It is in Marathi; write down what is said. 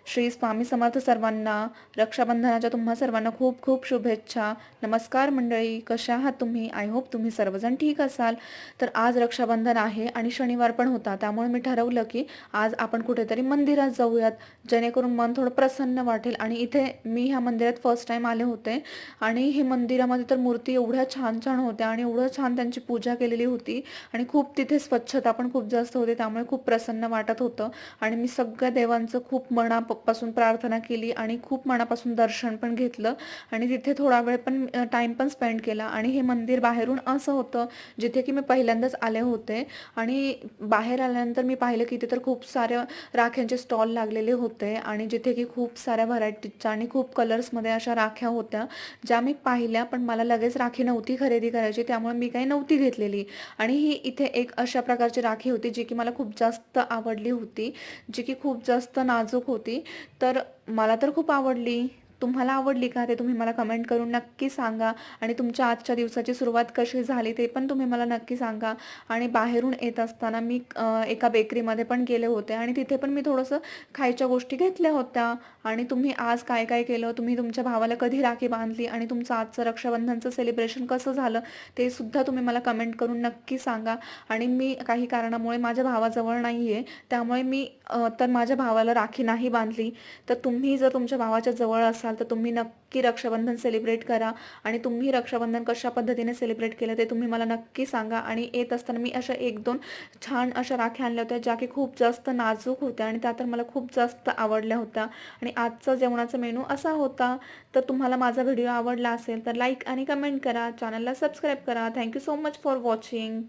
श्री स्वामी समर्थ सर्वांना. रक्षाबंधनाच्या तुम्हा सर्वांना खूप खूप शुभेच्छा. नमस्कार मंडळी, कशा आहात तुम्ही? आय होप तुम्ही सर्वजण ठीक असाल. तर आज रक्षाबंधन आहे आणि शनिवार पण होता, त्यामुळे मी ठरवलं की आज आपण कुठेतरी मंदिरात जाऊयात, जेणेकरून मन थोडं प्रसन्न वाटेल. आणि इथे मी ह्या मंदिरात फर्स्ट टाइम आले होते आणि हे मंदिरामध्ये तर मूर्ती एवढ्या छान छान होत्या आणि एवढं छान त्यांची पूजा केलेली होती आणि खूप तिथे स्वच्छता पण खूप जास्त होती, त्यामुळे खूप प्रसन्न वाटत होतं. आणि मी सगळ्या देवांचं खूप मनापासून प्रार्थना केली आणि खूप मनापासून दर्शन पण घेतलं आणि तिथे थोडा वेळ पण टाइम पण स्पेंड केला. आणि हे मंदिर बाहेरून असं होतं जिथे की मी पहिल्यांदाच आले होते आणि बाहेर आल्यानंतर मी पाहिलं की तिथे तर खूप साऱ्या राख्यांचे स्टॉल लागलेले होते आणि जिथे की खूप साऱ्या व्हरायटीच्या आणि खूप कलर्समध्ये अशा राख्या होत्या ज्या मी पाहिल्या, पण मला लगेच राखी नव्हती खरेदी करायची, त्यामुळे मी काही नव्हती घेतलेली. आणि ही इथे एक अशा प्रकारची राखी होती जी की मला खूप जास्त आवडली होती, जी की खूप जास्त नाजूक होती. तर मला तर खूप आवडली. तुम्हाला आवडली का ते तुम्ही मला कमेंट करून नक्की सांगा. आणि तुमच्या आजच्या दिवसाची सुरुवात कशी झाली ते पण तुम्ही मला नक्की सांगा. आणि बाहेरून येत असताना मी एका बेकरीमध्ये पण गेले होते आणि तिथे पण मी थोडंसं खायच्या गोष्टी घेतल्या होत्या. आणि तुम्ही आज काय काय केलं, तुम्ही तुमच्या भावाला कधी राखी बांधली आणि तुमचं आजचं रक्षाबंधनचं सेलिब्रेशन कसं झालं ते सुद्धा तुम्ही मला कमेंट करून नक्की सांगा. आणि मी काही कारणामुळे माझ्या भावाजवळ नाही आहे, त्यामुळे मी तर माझ्या भावाला राखी नाही बांधली. तर तुम्ही जर तुमच्या भावाच्या जवळ असाल तर तुम्ही नक्की रक्षाबंधन सेलिब्रेट करा. आणि तुम्ही रक्षाबंधन कशा पद्धतीने सेलिब्रेट केलं ते तुम्ही मला नक्की सांगा. आणि येत असताना मी अशा एक दोन छान अशा राख्या आणल्या होत्या ज्या की खूप जास्त नाजूक होत्या आणि त्या तर मला खूप जास्त आवडल्या होत्या. आणि आजचा जेवणाचा मेनू असा होता. तर तुम्हाला माझा व्हिडिओ आवडला असेल तर लाईक आणि कमेंट करा, चॅनलला सबस्क्राईब करा. Thank you so much for watching.